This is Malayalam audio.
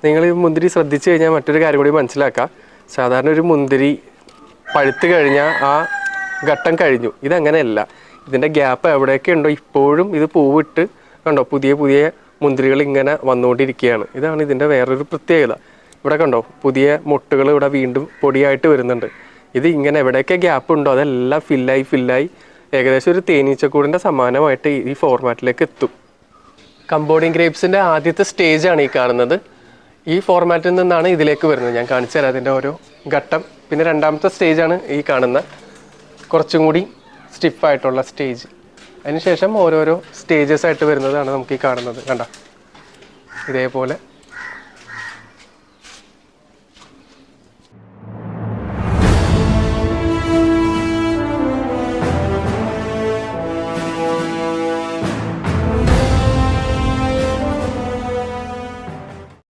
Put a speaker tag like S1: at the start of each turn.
S1: നിങ്ങൾ ഈ മുന്തിരി ശ്രദ്ധിച്ചു കഴിഞ്ഞാൽ മറ്റൊരു കാര്യം കൂടി മനസ്സിലാക്കാം. സാധാരണ ഒരു മുന്തിരി പഴുത്ത് കഴിഞ്ഞാൽ ആ ഘട്ടം കഴിഞ്ഞു. ഇതങ്ങനെയല്ല. ഇതിൻ്റെ ഗ്യാപ്പ് എവിടെയൊക്കെ ഉണ്ടോ ഇപ്പോഴും ഇത് പൂവിട്ട് കണ്ടോ പുതിയ പുതിയ മുന്തിരികൾ ഇങ്ങനെ വന്നുകൊണ്ടിരിക്കുകയാണ്. ഇതാണ് ഇതിൻ്റെ വേറൊരു പ്രത്യേകത. ഇവിടെ കണ്ടോ പുതിയ മുട്ടുകൾ ഇവിടെ വീണ്ടും പൊടിയായിട്ട് വരുന്നുണ്ട്. ഇത് ഇങ്ങനെ എവിടെയൊക്കെ ഗ്യാപ്പ് ഉണ്ടോ അതെല്ലാം ഫില്ലായി ഏകദേശം ഒരു തേനീച്ചക്കൂടിൻ്റെ സമാനമായിട്ട് ഈ ഫോർമാറ്റിലേക്ക് എത്തും. കമ്പോഡിങ് ഗ്രേപ്സിൻ്റെ ആദ്യത്തെ സ്റ്റേജാണ് ഈ കാണുന്നത്. ഈ ഫോർമാറ്റിൽ നിന്നാണ് ഇതിലേക്ക് വരുന്നത്. ഞാൻ കാണിച്ചു തരാം അതിൻ്റെ ഓരോ ഘട്ടം. പിന്നെ രണ്ടാമത്തെ സ്റ്റേജാണ് ഈ കാണുന്ന കുറച്ചും കൂടി സ്റ്റിഫായിട്ടുള്ള സ്റ്റേജ്. അതിനുശേഷം ഓരോരോ സ്റ്റേജസ് ആയിട്ട് വരുന്നതാണ് നമുക്ക് ഈ കാണുന്നത്. കണ്ട ഇതേപോലെ